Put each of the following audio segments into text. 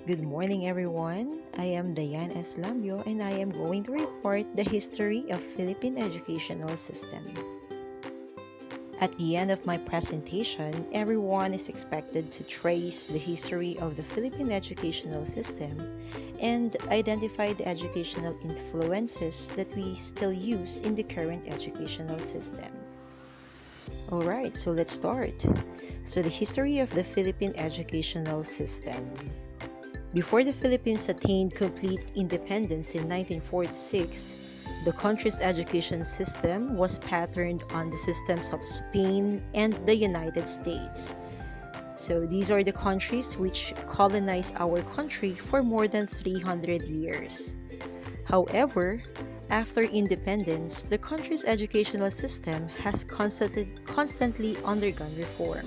Good morning, everyone. I am Diane S. Lambio and I am going to report the history of Philippine educational system. At the end of my presentation, everyone is expected to trace the history of the Philippine educational system and identify the educational influences that we still use in the current educational system. Alright, so let's start. So the history of the Philippine educational system. Before the Philippines attained complete independence in 1946, the country's education system was patterned on the systems of Spain and the United States. So these are the countries which colonized our country for more than 300 years. However, after independence, the country's educational system has constantly undergone reform.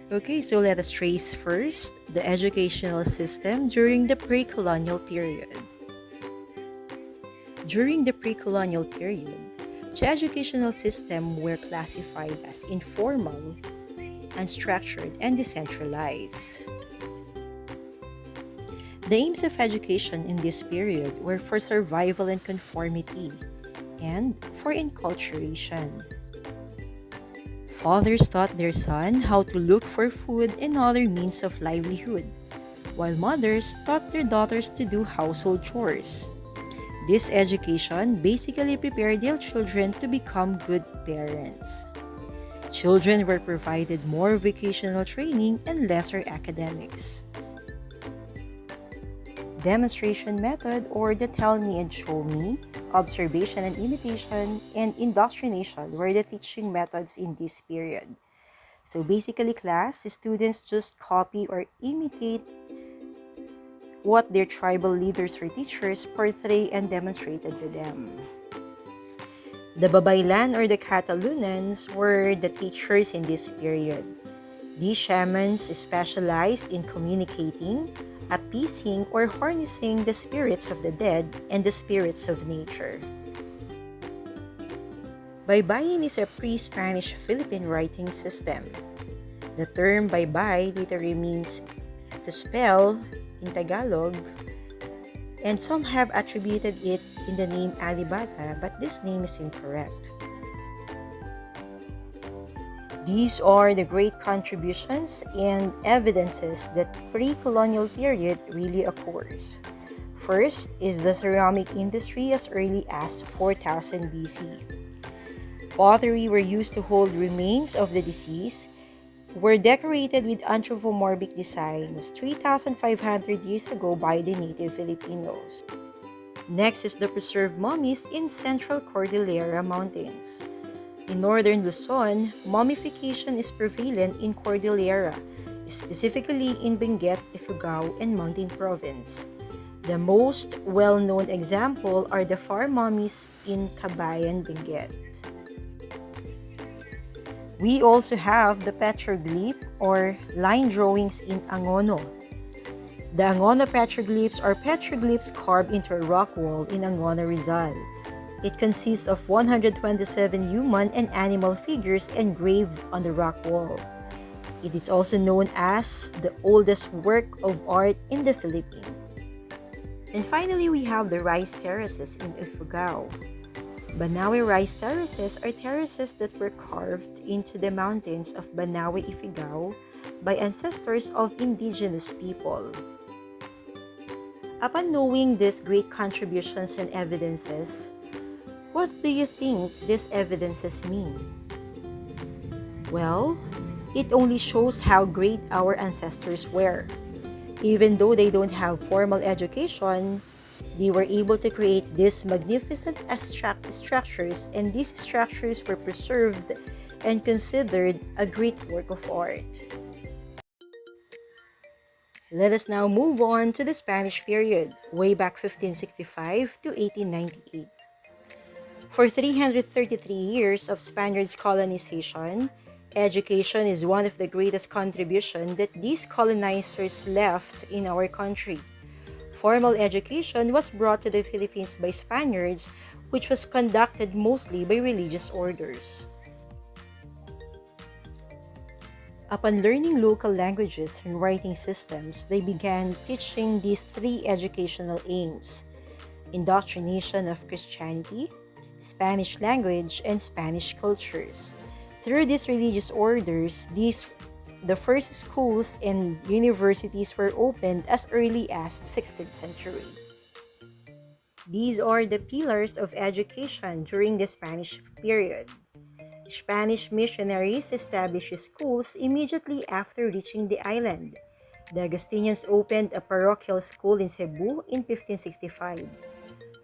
Okay, so let us trace first the educational system during the pre-colonial period. During the pre-colonial period, the educational system were classified as informal, unstructured, and decentralized. The aims of education in this period were for survival and conformity, and for enculturation. Fathers taught their son how to look for food and other means of livelihood, while mothers taught their daughters to do household chores. This education basically prepared their children to become good parents. Children were provided more vocational training and lesser academics. Demonstration method, or the tell me and show me, observation and imitation, and indoctrination were the teaching methods in this period. So basically, class, the students just copy or imitate what their tribal leaders or teachers portray and demonstrated to them. The Babaylan or the Catalunans were the teachers in this period. These shamans specialized in communicating, appeasing, or harnessing the spirits of the dead and the spirits of nature. Baybayin is a pre-Spanish Philippine writing system. The term baybay literally means to spell in Tagalog, and some have attributed it in the name Alibata, but this name is incorrect. These are the great contributions and evidences that pre-colonial period really occurs. First is the ceramic industry as early as 4000 BC. Pottery were used to hold remains of the deceased, were decorated with anthropomorphic designs 3,500 years ago by the native Filipinos. Next is the preserved mummies in Central Cordillera Mountains. In northern Luzon, mummification is prevalent in Cordillera, specifically in Benguet, Ifugao, and Mountain Province. The most well-known example are the far mummies in Cabayan, Benguet. We also have the petroglyph or line drawings in Angono. The Angono petroglyphs are petroglyphs carved into a rock wall in Angono, Rizal. It consists of 127 human and animal figures engraved on the rock wall. It is also known as the oldest work of art in the Philippines. And finally, we have the rice terraces in Ifugao. Banawe rice terraces are terraces that were carved into the mountains of Banawe, Ifugao by ancestors of indigenous people. Upon knowing these great contributions and evidences, what do you think these evidences mean? Well, it only shows how great our ancestors were. Even though they don't have formal education, they were able to create these magnificent structures, and these structures were preserved and considered a great work of art. Let us now move on to the Spanish period, way back 1565 to 1898. For 333 years of Spaniards' colonization, education is one of the greatest contributions that these colonizers left in our country. Formal education was brought to the Philippines by Spaniards, which was conducted mostly by religious orders. Upon learning local languages and writing systems, they began teaching these three educational aims: indoctrination of Christianity, Spanish language, and Spanish cultures. Through these religious orders, the first schools and universities were opened as early as 16th century. These are the pillars of education during the Spanish period. Spanish missionaries established schools immediately after reaching the island. The Augustinians opened a parochial school in Cebu in 1565,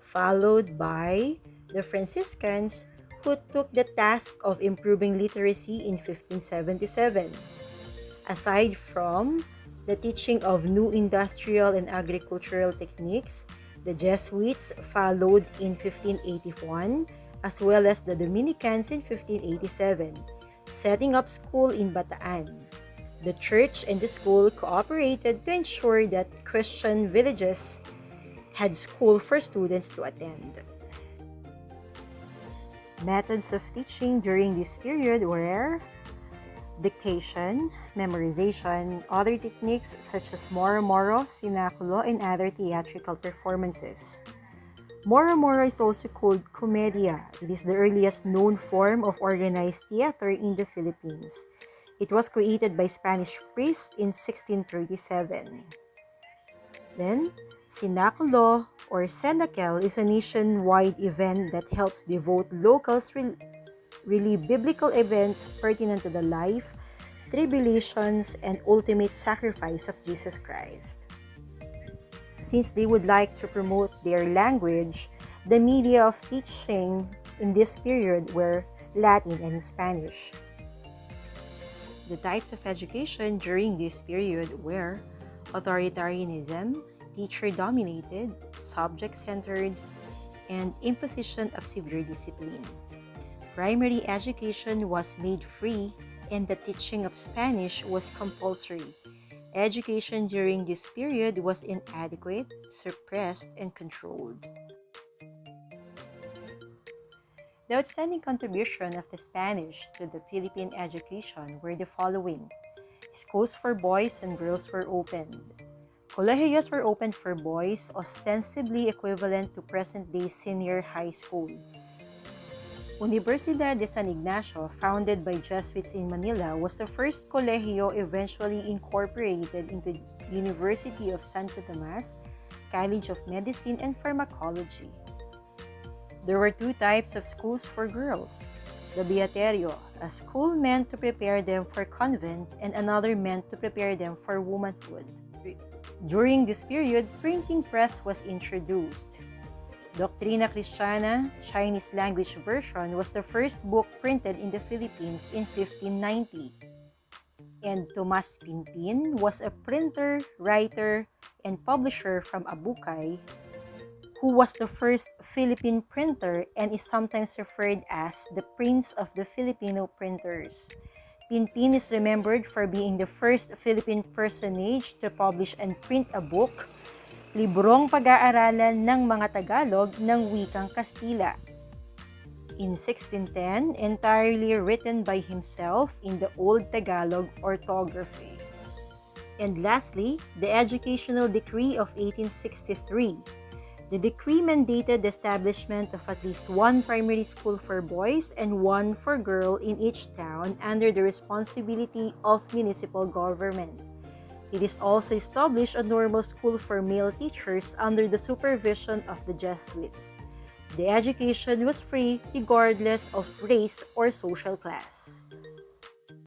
followed by the Franciscans, who took the task of improving literacy in 1577. Aside from the teaching of new industrial and agricultural techniques, the Jesuits followed in 1581, as well as the Dominicans in 1587, setting up school in Bataan. The church and the school cooperated to ensure that Christian villages had school for students to attend. Methods of teaching during this period were dictation, memorization, other techniques such as moro-moro, sinaculo, and other theatrical performances. Moro-moro is also called comedia. It is the earliest known form of organized theater in the Philippines. It was created by Spanish priests in 1637. Then, sinaculo or cenacle is a nationwide event that helps devote locals really biblical events pertinent to the life, tribulations, and ultimate sacrifice of Jesus Christ. Since they would like to promote their language, the media of teaching in this period were Latin and Spanish. The types of education during this period were authoritarianism, teacher-dominated, subject-centered, and imposition of severe discipline. Primary education was made free, and the teaching of Spanish was compulsory. Education during this period was inadequate, suppressed, and controlled. The outstanding contribution of the Spanish to the Philippine education were the following. Schools for boys and girls were opened. Colegios were opened for boys, ostensibly equivalent to present-day senior high school. Universidad de San Ignacio, founded by Jesuits in Manila, was the first colegio eventually incorporated into University of Santo Tomas, College of Medicine and Pharmacology. There were two types of schools for girls. The Beaterio, a school meant to prepare them for convent, and another meant to prepare them for womanhood. During this period, printing press was introduced. Doctrina Christiana, Chinese language version, was the first book printed in the Philippines in 1590. And Tomas Pinpin was a printer, writer, and publisher from Abukay, who was the first Philippine printer and is sometimes referred as the Prince of the Filipino printers. Pinpin is remembered for being the first Philippine personage to publish and print a book, librong pag-aaralan ng mga Tagalog ng wikang Kastila. In 1610, entirely written by himself in the Old Tagalog orthography. And lastly, the Educational Decree of 1863. The decree mandated the establishment of at least one primary school for boys and one for girls in each town under the responsibility of municipal government. It is also established a normal school for male teachers under the supervision of the Jesuits. The education was free regardless of race or social class.